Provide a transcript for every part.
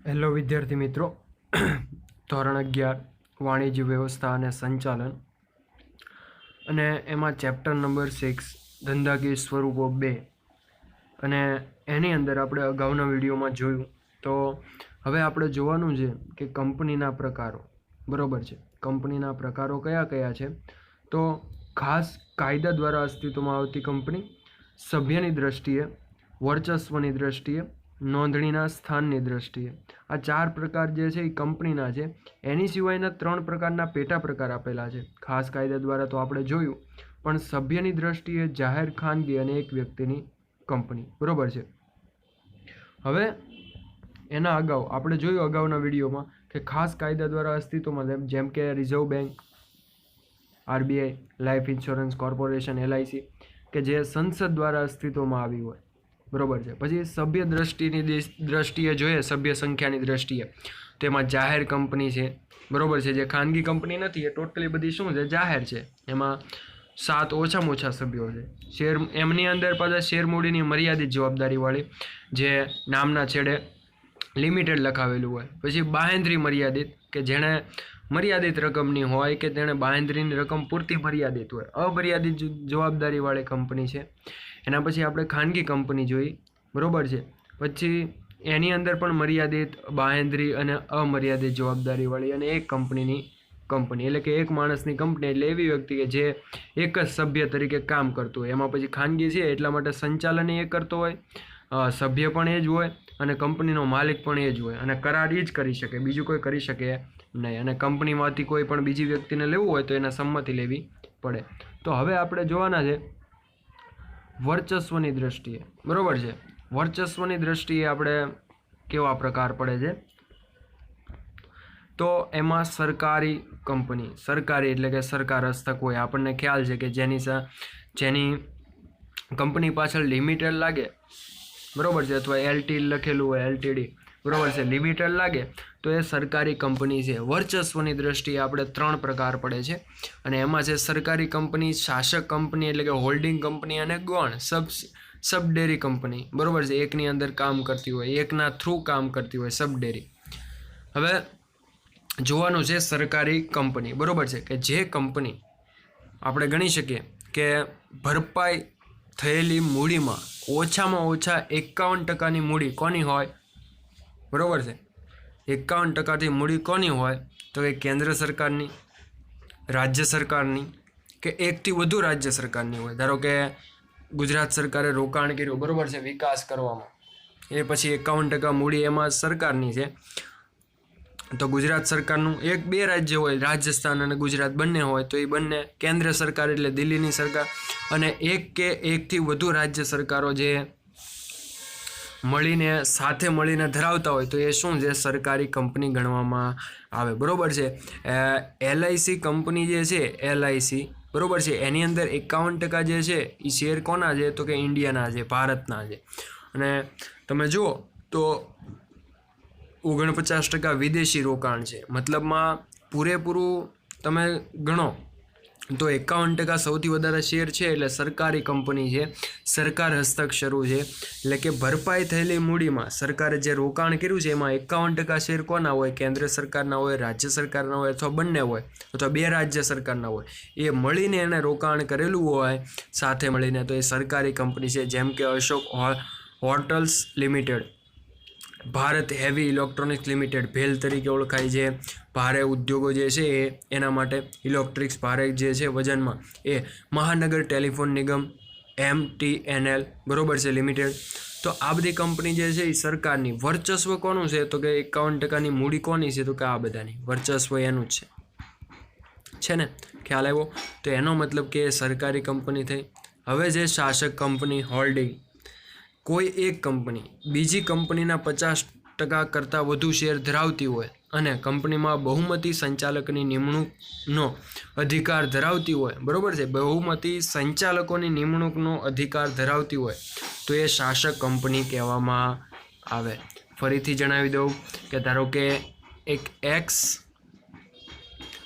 Hello વિદ્યાર્થી મિત્રો, ધોરણ 11 વાણિજ્ય વ્યવસ્થા અને સંચાલન અને એમાં ચેપ્ટર નંબર 6 ધંધાકીય સ્વરૂપો 2 અને એની અંદર આપણે અગાઉના વિડીયોમાં જોયું. તો હવે આપણે જોવાનું છે કે કંપનીના પ્રકારો. બરાબર છે, કંપનીના પ્રકારો કયા કયા છે. તો ખાસ કાયદા દ્વારા અસ્તિત્વમાં આવતી કંપની, સભ્યની દ્રષ્ટિએ, વર્ચસ્વની દ્રષ્ટિએ, નોંધણીના સ્થાનની દ્રષ્ટિએ, આ 4 પ્રકાર જે છે એ કંપનીના છે. એની સિવાયના 3 પ્રકારના પેટા પ્રકાર આપેલા છે ખાસ કાયદા દ્વારા, તો આપણે જોયું. પણ સભ્યની દ્રષ્ટિએ જાહેર, ખાનગી અને એક વ્યક્તિની કંપની. બરાબર છે. હવે એના અગાઉ આપણે જોયું અગાઉના વિડીયોમાં કે ખાસ કાયદા દ્વારા અસ્તિત્વમાં, જેમ કે reserve bank, RBI, life insurance corporation, LIC, કે જે સંસદ દ્વારા અસ્તિત્વમાં આવી હોય. બરાબર છે. પછી સભ્ય દ્રષ્ટિએ જોઈએ, સભ્ય સંખ્યાની દ્રષ્ટિએ, તેમાં જાહેર કંપની છે. બરાબર છે. જે ખાનગી કંપની નથી, એ ટોટલી બધી શું છે, જાહેર છે. એમાં 7 ઓછામાં ઓછા સભ્યો છે. શેર એમની અંદર પાછા શેર મૂડીની મર્યાદિત જવાબદારીવાળી, જે નામના છેડે લિમિટેડ લખાવેલું હોય. પછી બાહેંધરી મર્યાદિત, કે જેણે મર્યાદિત રકમની હોય, કે તેણે બાહેંધરીની રકમ પૂરતી મર્યાદિત હોય. અમર્યાદિત જવાબદારીવાળી કંપની છે. એના પછી આપણે ખાનગી કંપની જોઈ. બરાબર છે. પછી એની અંદર પણ મર્યાદિત, બાહેંધરી અને અમર્યાદિત જવાબદારીવાળી અને એક કંપનીની કંપની, એટલે કે એક માણસની કંપની, એટલે એવી વ્યક્તિ કે જે એક જ સભ્ય તરીકે કામ કરતું હોય. એમાં પછી ખાનગી છે એટલા માટે સંચાલન એ કરતો હોય, સભ્ય પણ એ જ હોય અને કંપનીનો માલિક પણ એ જ હોય, અને કરાર એ જ કરી શકે, બીજું કોઈ કરી શકે નહીં. અને કંપનીમાંથી કોઈ પણ બીજી વ્યક્તિને લેવું હોય તો એને સંમતિ લેવી પડે. તો હવે આપણે જોવાના છે વર્ચસ્વની દ્રષ્ટિએ. બરાબર છે. વર્ચસ્વની દ્રષ્ટિએ આપણે કેવા પ્રકાર પડે છે, તો એમાં સરકારી કંપની. સરકારી એટલે કે સરકાર હસ્તક હોય. આપણને ખ્યાલ છે કે જેની કંપની પાછળ લિમિટેડ લાગે, બરાબર છે, અથવા એલટી લખેલું હોય, એલટીડી, બરાબર છે, લિમિટેડ લાગે તો એ સરકારી કંપની છે. વર્ચસ્વની દ્રષ્ટિએ આપણે 3 પ્રકાર પડે છે, અને એમાં છે સરકારી કંપની, શાસક કંપની એટલે કે હોલ્ડિંગ કંપની, અને ગૌણ સબડેરી કંપની. બરાબર છે. એકની અંદર કામ કરતી હોય, એકના થ્રુ કામ કરતી હોય, સબડેરી. હવે જોવાનું છે સરકારી કંપની. બરાબર છે, કે જે કંપની આપણે ગણી શકીએ કે ભરપાઈ થયેલી મૂડીમાં ઓછામાં ઓછા 51% મૂડી કોની હોય. બરાબર છે. 51% મૂડી કોની હોય, તો કે કેન્દ્ર સરકારની, રાજ્ય સરકારની, કે એકથી વધુ રાજ્ય સરકારની હોય. ધારો કે ગુજરાત સરકારે રોકાણ કર્યું, બરાબર છે, વિકાસ કરવામાં, એ પછી 51% મૂડી એમાં સરકારની છે. તો ગુજરાત સરકારનું 1-2 રાજ્ય હોય, રાજસ્થાન અને ગુજરાત બંને હોય, તો એ બંને કેન્દ્ર સરકાર એટલે દિલ્હીની સરકાર, અને એક કે એકથી વધુ રાજ્ય સરકારો જે મળીને સાથે મળીને ધરાવતા હોય તો એ શું છે, સરકારી કંપની ગણવામાં આવે. બરાબર છે. એલઆઈસી કંપની જે છે, એલઆઈસી, બરાબર છે, એની અંદર 51% જે છે એ શેર કોના છે, તો કે ઇન્ડિયાના છે, ભારતના છે. અને તમે જુઓ તો 49% વિદેશી રોકાણ છે. મતલબમાં પૂરેપૂરું તમે ગણો તો 51% સૌથી વધારે શેર છે એટલે સરકારી કંપની છે, સરકાર હસ્તક શરૂ છે. એટલે કે ભરપાઈ થયેલી મૂડીમાં સરકારે જે રોકાણ કર્યું છે એમાં 51% શેર કોના હોય, કેન્દ્ર સરકારના હોય, રાજ્ય સરકારના હોય, અથવા બંને હોય, અથવા 2 રાજ્ય સરકારના હોય. એ મળીને એને રોકાણ કરેલું હોય સાથે મળીને, તો એ સરકારી કંપની છે. જેમ કે Ashok hotels limited, Bharat heavy electronics limited, bhel તરીકે ઓળખાય છે. ભારે ઉદ્યોગો જે છે એના માટે ઇલેક્ટ્રિક્સ, ભારે જે છે વજનમાં, એ મહાનગર ટેલિફોન નિગમ, MTNL, બરાબર છે, લિમિટેડ. તો આ બધી કંપની જે છે એ સરકારની. વર્ચસ્વ કોનું છે, તો કે 51%ની મૂડી કોની છે, તો કે આ બધાની. વર્ચસ્વ એનું જ છે ને, ખ્યાલ આવ્યો. તો એનો મતલબ કે સરકારી કંપની થઈ. હવે જે શાસક કંપની, હોલ્ડિંગ, કોઈ એક કંપની બીજી કંપનીના 50% કરતાં વધુ શેર ધરાવતી હોય અને કંપનીમાં બહુમતી સંચાલકની નિમણૂકનો અધિકાર ધરાવતી હોય. બરાબર છે. બહુમતી સંચાલકોની નિમણૂકનો અધિકાર ધરાવતી હોય તો એ શાસક કંપની કહેવામાં આવે. ફરીથી જણાવી દઉં કે ધારો કે એક એક્સ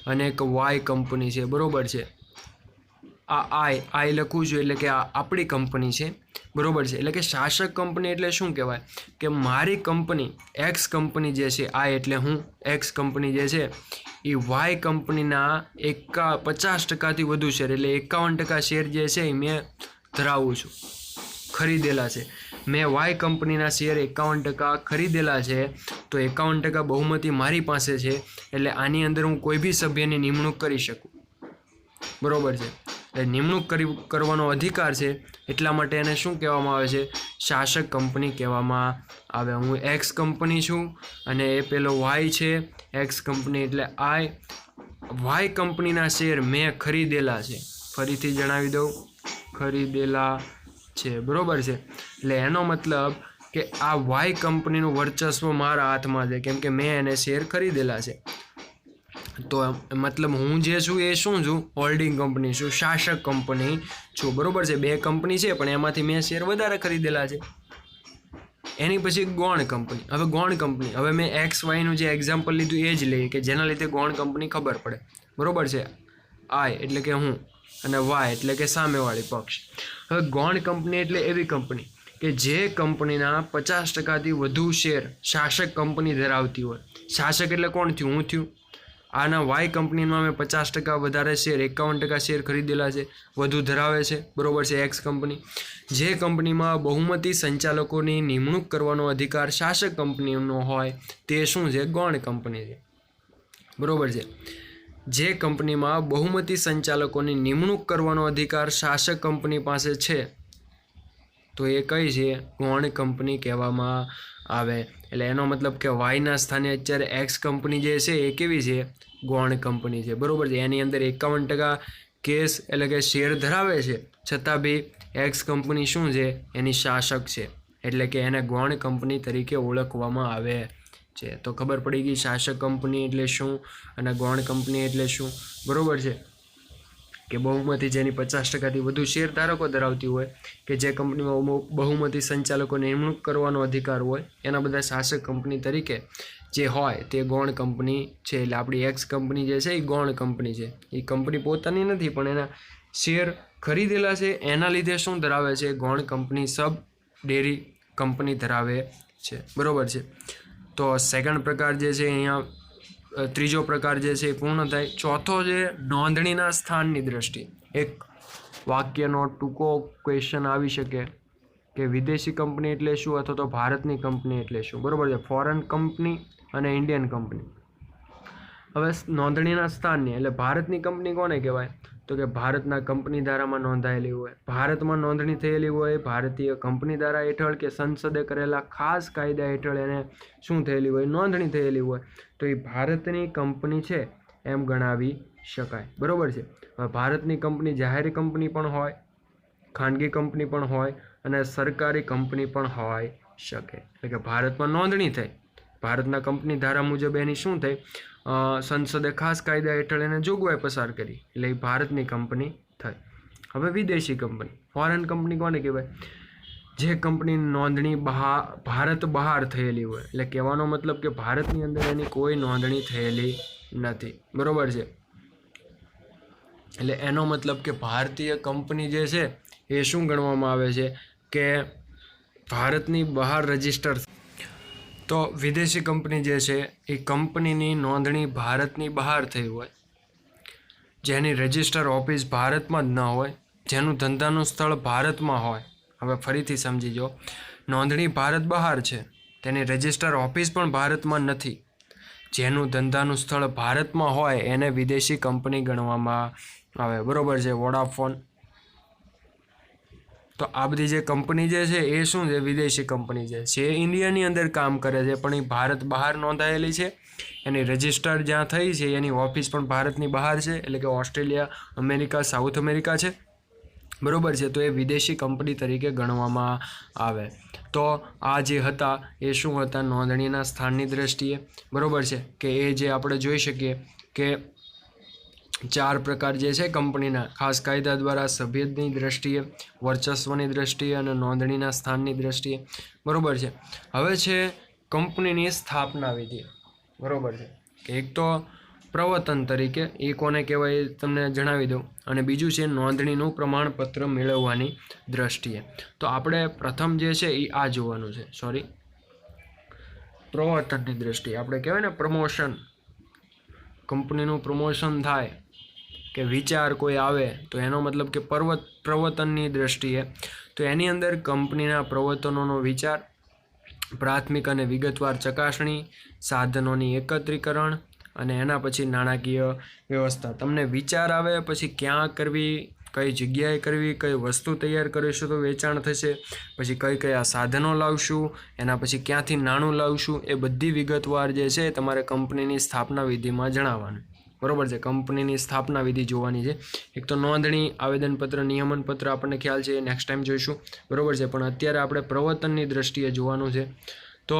અને એક વાય કંપની છે. બરાબર છે. આ આઈ લખું છું એટલે કે આ આપણી કંપની છે, બરોબર છે. એટલે કે શાસક કંપની એટલે શું કહેવાય કે મારી કંપની એક્સ કંપની જે છે, આ એટલે હું એક્સ કંપની જે છે એ વાય કંપનીના 50% વધુ શેર એટલે 51% શેર જે છે એ મેં ધરાવું છું, ખરીદેલા છે. મેં વાય કંપનીના શેર 51% ખરીદેલા છે, તો 51% બહુમતી મારી પાસે છે. એટલે આની અંદર હું કોઈ બી સભ્યની નિમણૂક કરી શકું. બરોબર છે. એટલે નિમણૂક કરવાનો અધિકાર છે, એટલા માટે એને શું કહેવામાં આવે છે? શાસક કંપની કહેવામાં આવે. હું એક્સ કંપની છું અને એ પેલો વાય છે. એક્સ કંપની એટલે આઈ. વાય કંપનીના શેર મેં ખરીદેલા છે. ફરીથી જણાવી દઉં, ખરીદેલા છે. બરોબર છે. એટલે એનો મતલબ કે આ વાય કંપનીનું વર્ચસ્વ મારા હાથમાં છે, કેમ કે મેં એને શેર ખરીદેલા છે. તો મતલબ હું જે છું એ શું છું? હોલ્ડિંગ કંપની છું, શાસક કંપની છું. બરોબર છે. 2 કંપની છે પણ એમાંથી મેં શેર વધારે ખરીદેલા છે. એની પછી ગૌણ કંપની. હવે ગૌણ કંપની, હવે મેં એક્સ વાયનું જે એક્ઝામ્પલ લીધું એ જ લઈએ કે જેના લીધે ગૌણ કંપની ખબર પડે. બરોબર છે. આઈ એટલે કે હું અને વાય એટલે કે સામેવાળી પક્ષ. હવે ગૌણ કંપની એટલે એવી કંપની કે જે કંપનીના 50%થી વધુ શેર શાસક કંપની ધરાવતી હોય. શાસક એટલે કોણ થયું? હું થયું. આના વાય કંપનીમાં મેં 50% વધારે શેર 51% શેર ખરીદેલા છે, વધુ ધરાવે છે. બરોબર છે. એક્સ કંપની જે કંપનીમાં બહુમતી સંચાલકોની નિમણૂક કરવાનો અધિકાર શાસક કંપનીનો હોય તે શું છે? ગૌણ કંપની છે. બરોબર છે. જે કંપનીમાં બહુમતી સંચાલકોની નિમણૂક કરવાનો અધિકાર શાસક કંપની પાસે છે તો એ કઈ છે? ગૌણ કંપની કહેવામાં આવે. એટલે એનો મતલબ કે વાયના સ્થાને અત્યારે એક્સ કંપની જે છે એ કેવી છે? ગૌણ કંપની છે. બરોબર છે. એની અંદર 51% કેસ એટલે કે શેર ધરાવે છે, છતાં બી એક્સ કંપની શું છે? એની શાસક છે, એટલે કે એને ગૌણ કંપની તરીકે ઓળખવામાં આવે છે. તો ખબર પડી ગઈ શાસક કંપની એટલે શું અને ગૌણ કંપની એટલે શું. બરોબર છે. કે બહુમતી જેની 50%થી વધુ શેર ધારકો ધરાવતી હોય, કે જે કંપનીમાં બહુમતી સંચાલકોને નિમણૂક કરવાનો અધિકાર હોય, એના બધા શાસક કંપની તરીકે જે હોય તે ગૌણ કંપની છે. એટલે આપણી એક્સ કંપની જે છે એ ગૌણ કંપની છે. એ કંપની પોતાની નથી પણ એના શેર ખરીદેલા છે, એના લીધે શું ધરાવે છે? ગૌણ કંપની સબ ડેરી કંપની ધરાવે છે. બરોબર છે. તો સેકન્ડ પ્રકાર જે છે અહીંયા, ત્રીજો પ્રકાર જે છે એ પૂર્ણ થાય. ચોથો છે નોંધણીના સ્થાનની દ્રષ્ટિએ. એક વાક્યનો ટૂંકો ક્વેશ્ચન આવી શકે કે વિદેશી કંપની એટલે શું, અથવા તો ભારતની કંપની એટલે શું. બરોબર છે. ફોરેન કંપની અને ઇન્ડિયન કંપની. હવે નોંધણીના સ્થાનની એટલે ભારતની કંપની કોને કહેવાય? તો કે ભારતના કંપની ધારામાં નોંધાયેલી હોય, ભારતમાં નોંધણી થયેલી હોય, ભારતીય કંપની ધારા હેઠળ કે સંસદે કરેલા ખાસ કાયદા હેઠળ એને શું થયેલી હોય? નોંધણી થયેલી હોય, તો એ ભારતની કંપની છે એમ ગણાવી શકાય. બરોબર છે. હવે ભારતની કંપની જાહેર કંપની પણ હોય, ખાનગી કંપની પણ હોય અને સરકારી કંપની પણ હોઈ શકે. એટલે કે ભારતમાં નોંધણી થઈ, ભારતના કંપની ધારા મુજબ એની શું થઈ? સંસદે ખાસ કાયદા હેઠળ એને જોગવાઈ પસાર કરી, એટલે એ ભારતની કંપની થઈ. હવે વિદેશી કંપની, ફોરેન કંપની કોને કહેવાય? જે કંપનીની નોંધણી ભારત બહાર થયેલી હોય. એટલે કહેવાનો મતલબ કે ભારતની અંદર એની કોઈ નોંધણી થયેલી નથી. બરોબર છે. એટલે એનો મતલબ કે ભારતીય કંપની જે છે એ શું ગણવામાં આવે છે? કે ભારતની બહાર રજિસ્ટર. તો વિદેશી કંપની જે છે એ કંપનીની નોંધણી ભારતની બહાર થઈ હોય, જેની રજિસ્ટર ઓફિસ ભારતમાં જ ન હોય, જેનું ધંધાનું સ્થળ ભારતમાં હોય. હવે ફરીથી સમજીજો, નોંધણી ભારત બહાર છે, તેની રજિસ્ટર ઓફિસ પણ ભારતમાં નથી, જેનું ધંધાનું સ્થળ ભારતમાં હોય એને વિદેશી કંપની ગણવામાં આવે. બરોબર છે. વોડાફોન. તો આ બધી જે કંપની જે છે એ શું છે? વિદેશી કંપની છે. જે ઇન્ડિયાની અંદર કામ કરે છે પણ એ ભારત બહાર નોંધાયેલી છે, એની રજિસ્ટર જ્યાં થઈ છે એની ઓફિસ પણ ભારતની બહાર છે, એટલે કે ઓસ્ટ્રેલિયા, અમેરિકા, સાઉથ અમેરિકા છે. બરોબર છે. તો એ વિદેશી કંપની તરીકે ગણવામાં આવે. તો આ જે હતા એ શું હતા? નોંધણીના સ્થાનની દ્રષ્ટિએ. બરોબર છે. કે એ જે આપણે જોઈ શકીએ કે 4 પ્રકાર જે છે કંપનીના, ખાસ કાયદા દ્વારા સભ્યની દ્રષ્ટિએ, વર્ચસ્વની દ્રષ્ટિએ અને નોંધણીના સ્થાનની દ્રષ્ટિએ. બરોબર છે. હવે છે કંપનીની સ્થાપના વિધિ. બરોબર છે. કે એક તો પ્રવર્તન તરીકે એ કોને કહેવાય એ તમને જણાવી દઉં. અને બીજું છે નોંધણીનું પ્રમાણપત્ર મેળવવાની દ્રષ્ટિએ. તો આપણે પ્રથમ જે છે એ આ જોવાનું છે, પ્રવર્તનની દ્રષ્ટિએ. આપણે કહેવાય ને પ્રમોશન, કંપનીનું પ્રમોશન થાય કે વિચાર કોઈ આવે તો એનો મતલબ કે પ્રવર્તનની દ્રષ્ટિએ. તો એની અંદર કંપનીના પ્રવર્તનોનો વિચાર, પ્રાથમિક અને વિગતવાર ચકાસણી, સાધનોની એકત્રીકરણ અને એના પછી નાણાકીય વ્યવસ્થા. તમને વિચાર આવે પછી ક્યાં કરવી, કઈ જગ્યાએ કરવી, કઈ વસ્તુ તૈયાર કરીશું તો વેચાણ થશે, પછી કયા સાધનો લાવશું, એના પછી ક્યાંથી નાણું લાવશું, એ બધી વિગતવાર જે છે તમારે કંપનીની સ્થાપના વિધિમાં જણાવવાનું. બરોબર છે. કંપનીની સ્થાપના વિધિ જોવાની છે. એક તો નોંધણી, આવેદનપત્ર, નિયમનપત્ર આપણને ખ્યાલ છે, એ નેક્સ્ટ ટાઈમ જોઈશું. બરોબર છે. પણ અત્યારે આપણે પ્રવર્તનની દ્રષ્ટિએ જોવાનું છે. તો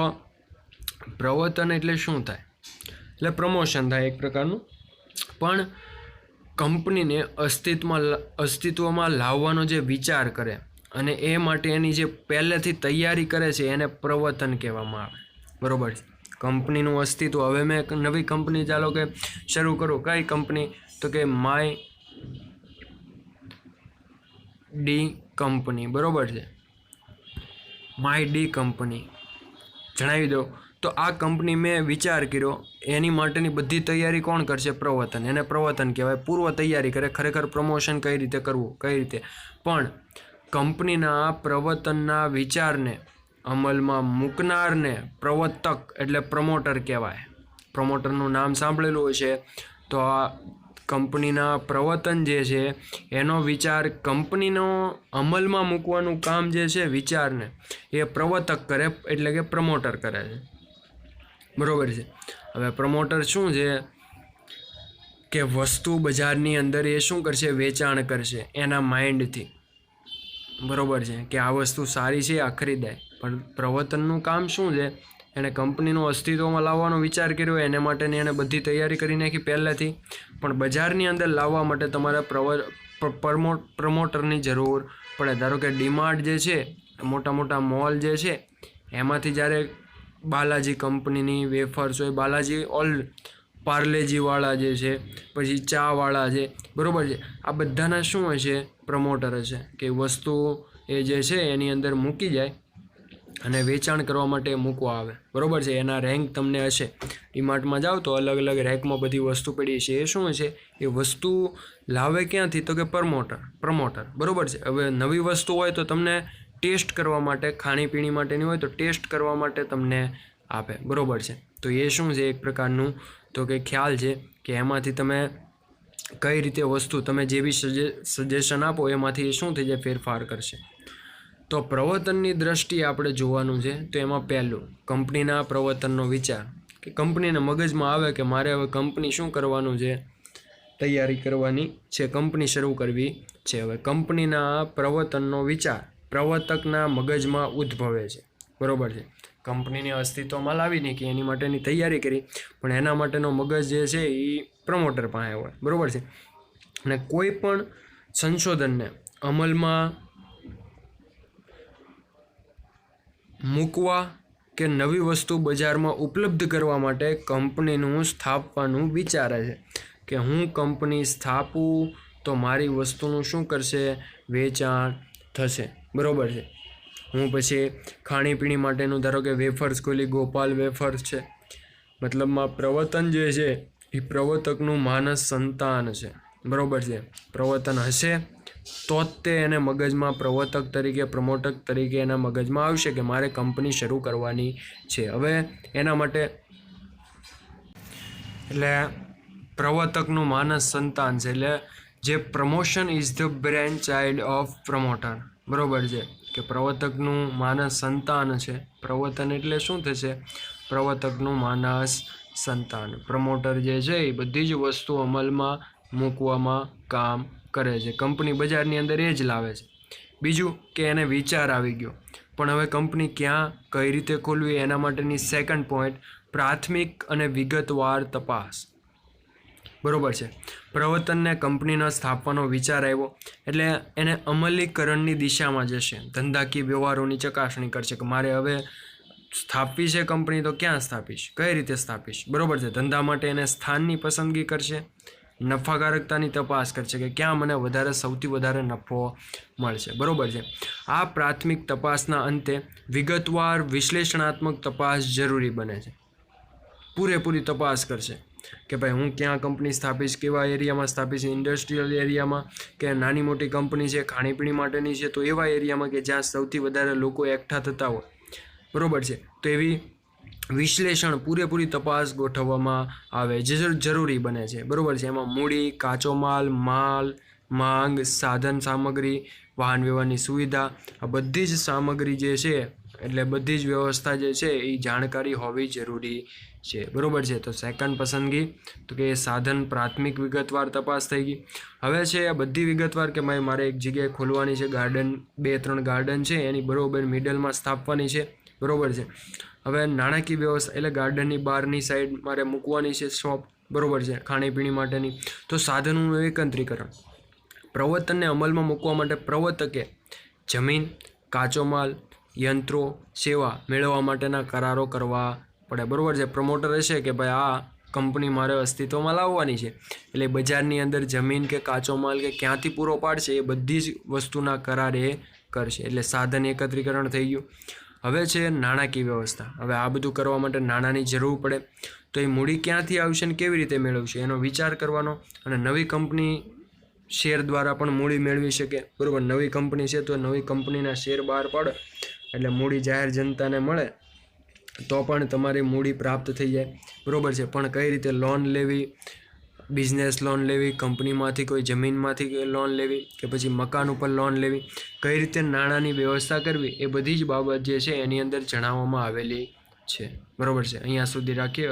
પ્રવર્તન એટલે શું થાય? એટલે પ્રમોશન થાય એક પ્રકારનું, પણ કંપનીને અસ્તિત્વમાં લાવવાનો જે વિચાર કરે અને એ માટે એની જે પહેલેથી તૈયારી કરે છે એને પ્રવર્તન કહેવામાં આવે. બરોબર છે. કંપનીનું અસ્તિત્વ, હવે મેં એક નવી કંપની ચાલો કે શરૂ કરું, કઈ કંપની? તો કે માય ડી કંપની. બરોબર છે. માય ડી કંપની જણાવી દો. તો આ કંપની મેં વિચાર કર્યો, એની માટેની બધી તૈયારી કોણ કરશે? પ્રવર્તન. એને પ્રવર્તન કહેવાય. પૂર્વ તૈયારી કરે, ખરેખર પ્રમોશન કઈ રીતે કરવું, કઈ રીતે. પણ કંપનીના પ્રવર્તનના વિચારને અમલમાં મૂકનારને પ્રવર્તક એટલે પ્રમોટર કહેવાય. પ્રમોટરનું નામ સાંભળેલું હશે. તો આ કંપનીના પ્રવર્તન જે છે એનો વિચાર, કંપનીનો અમલમાં મૂકવાનું કામ જે છે વિચારને, એ પ્રવર્તક કરે એટલે કે પ્રમોટર કરે છે. બરોબર છે. હવે પ્રમોટર શું છે કે વસ્તુ બજારની અંદર એ શું કરશે? વેચાણ કરશે એના માઇન્ડથી. બરોબર છે. કે આ વસ્તુ સારી છે, આ ખરીદાય. પણ પ્રવર્તનનું કામ શું છે? એણે કંપનીનું અસ્તિત્વમાં લાવવાનો વિચાર કર્યો, એના માટેની એને બધી તૈયારી કરી નાખી પહેલાંથી. પણ બજારની અંદર લાવવા માટે તમારે પ્રમોટરની જરૂર પડે. ધારો કે ડીમાર્ટ જે છે, મોટા મોટા મોલ જે છે, એમાંથી જ્યારે બાલાજી કંપનીની વેફર્સ હોય, બાલાજી પાર્લેજીવાળા જે છે, પછી ચાવાળા છે, બરોબર છે, આ બધાના શું હશે? પ્રમોટર હશે. કે વસ્તુ એ જે છે એની અંદર મૂકી જાય અને વેચાણ કરવા માટે મૂકવા આવે. બરોબર છે. એના રેન્ક તમને હશે. ડીમાર્ટમાં જાઓ તો અલગ અલગ રેન્કમાં બધી વસ્તુ પડી છે. એ શું હશે? એ વસ્તુ લાવે ક્યાંથી? તો કે પ્રમોટર. બરોબર છે. હવે નવી વસ્તુ હોય તો તમને ટેસ્ટ કરવા માટે, ખાણીપીણી માટેની હોય તો ટેસ્ટ કરવા માટે તમને આપે. બરોબર છે. તો એ શું છે? એક પ્રકારનું તો કે ખ્યાલ છે કે એમાંથી તમે કઈ રીતે વસ્તુ, તમે જે બી સજેશન આપો એમાંથી એ શું થઈ જાય? ફેરફાર કરશે. તો પ્રવર્તનની દ્રષ્ટિએ આપણે જોવાનું છે. તો એમાં પહેલું કંપનીના પ્રવર્તનનો વિચાર, કે કંપનીને મગજમાં આવે કે મારે હવે કંપની શું કરવાનું છે? તૈયારી કરવાની છે, કંપની શરૂ કરવી છે. હવે કંપનીના પ્રવર્તનનો વિચાર પ્રવર્તકના મગજમાં ઉદ્ભવે છે. બરોબર છે. કંપનીને અસ્તિત્વમાં લાવીને કે એની માટેની તૈયારી કરી, પણ એના માટેનો મગજ જે છે એ પ્રમોટર પાસે હોય. બરોબર છે. અને કોઈ પણ સંશોધનને અમલમાં મૂકવા કે નવી વસ્તુ બજારમાં ઉપલબ્ધ કરવા માટે કંપનીનું સ્થાપવાનું વિચારે છે. કે હું કંપની સ્થાપું તો મારી વસ્તુનું શું કરશે? વેચાણ થશે. બરોબર છે. હું પછી ખાણીપીણી માટેનું ધારો કે વેફર્સ ખોલી, ગોપાલ વેફર્સ છે. મતલબમાં પ્રવર્તન જે છે એ પ્રવર્તકનું માનસ સંતાન છે. બરોબર છે. પ્રવર્તન હશે તો જ તે એને મગજમાં પ્રવર્તક તરીકે, પ્રમોટક તરીકે એના મગજમાં આવશે કે મારે કંપની શરૂ કરવાની છે. હવે એના માટે એટલે પ્રવર્તકનું માનસ સંતાન છે. એટલે જે promotion is the brain child of promoter. બરોબર છે. કે પ્રવર્તકનું માનસ સંતાન છે. પ્રવર્તન એટલે શું થશે? પ્રવર્તકનું માનસ સંતાન. પ્રમોટર જે છે એ બધી જ વસ્તુ અમલમાં મૂકવામાં કામ કરે છે. કંપની બજારની અંદર એ જ લાવે છે. બીજું કે એને વિચાર આવી ગયો, પણ હવે કંપની ક્યાં, કઈ રીતે ખોલવી, એના માટેની સેકન્ડ પોઈન્ટ પ્રાથમિક અને વિગતવાર તપાસ. બરોબર છે. પ્રવર્તનને કંપનીના સ્થાપવાનો વિચાર આવ્યો એટલે એને અમલીકરણની દિશામાં જશે. ધંધાકીય વ્યવહારોની ચકાસણી કરશે કે મારે હવે સ્થાપવી છે કંપની તો ક્યાં સ્થાપીશ, કઈ રીતે સ્થાપીશ, બરોબર છે. ધંધા માટે એને સ્થાનની પસંદગી કરશે, નફાકારકતાની તપાસ કરશે કે ક્યાં મને સૌથી વધારે નફો મળશે, બરોબર છે. આ પ્રાથમિક તપાસના અંતે વિગતવાર વિશ્લેષણાત્મક તપાસ જરૂરી બને છે. પૂરેપૂરી તપાસ કરશે કે ભાઈ હું ક્યાં કંપની સ્થાપીશ, કેવા એરિયામાં સ્થાપીશ, ઇન્ડસ્ટ્રીયલ એરિયામાં કે નાની મોટી કંપની છે ખાણીપીણી માટેની છે તો એવા એરિયામાં કે જ્યાં સૌથી વધારે લોકો એકઠા થતા હોય, બરોબર છે. તો એવી વિશ્લેષણ પૂરેપૂરી તપાસ ગોઠવવામાં આવે જે જરૂરી બને છે, બરોબર છે. એમાં મૂડી, કાચો માલ, માંગ, સાધન સામગ્રી, વાહન વ્યવહારની સુવિધા, આ બધી જ સામગ્રી જે છે એટલે બધી જ વ્યવસ્થા જે છે એ જાણકારી હોવી જરૂરી છે, બરોબર છે. તો સેકન્ડ પસંદગી તો કે સાધન પ્રાથમિક વિગતવાર તપાસ થઈ ગઈ. હવે છે આ બધી વિગતવાર કે મારે એક જગ્યાએ ખોલવાની છે ગાર્ડન, 2-3 ગાર્ડન છે એની બરોબર મિડલમાં સ્થાપવાની છે, બરોબર છે. હવે નાણાકીય વ્યવસ્થા એટલે ગાર્ડનની બહારની સાઈડ મારે મૂકવાની છે શોપ, બરોબર છે, ખાણીપીણી માટેની. તો સાધનોનું એકત્રીકરણ, પ્રવર્તનને અમલમાં મૂકવા માટે પ્રવર્તકે જમીન, કાચો માલ, યંત્રો, સેવા મેળવવા માટેના કરારો કરવા પડે, બરોબર છે. પ્રમોટર હશે કે ભાઈ આ કંપની મારે અસ્તિત્વમાં લાવવાની છે એટલે બજારની અંદર જમીન કે કાચો માલ કે ક્યાંથી પૂરો પાડશે એ બધી જ વસ્તુના કરાર એ કરશે, એટલે સાધન એકત્રીકરણ થઈ ગયું. હવે છે નાણાકીય વ્યવસ્થા. હવે આ બધું કરવા માટે નાણાંની જરૂર પડે તો એ મૂડી ક્યાંથી આવશે અને કેવી રીતે મેળવશે એનો વિચાર કરવાનો. અને નવી કંપની શેર દ્વારા પણ મૂડી મેળવી શકે, બરાબર. નવી કંપની છે તો નવી કંપનીના શેર બહાર પાડે એટલે મૂડી જાહેર જનતાને મળે તો પણ તમારી મૂડી પ્રાપ્ત થઈ જાય, બરાબર છે. પણ કઈ રીતે લોન લેવી, બિઝનેસ લોન લેવી, કંપનીમાંથી કોઈ જમીનમાંથી લોન લેવી કે પછી મકાન ઉપર લોન લેવી, કઈ રીતે નાણાંની વ્યવસ્થા કરવી એ બધી જ બાબત જે છે એની અંદર જણાવવામાં આવેલી છે, બરાબર છે. અહીંયા સુધી રાખીએ.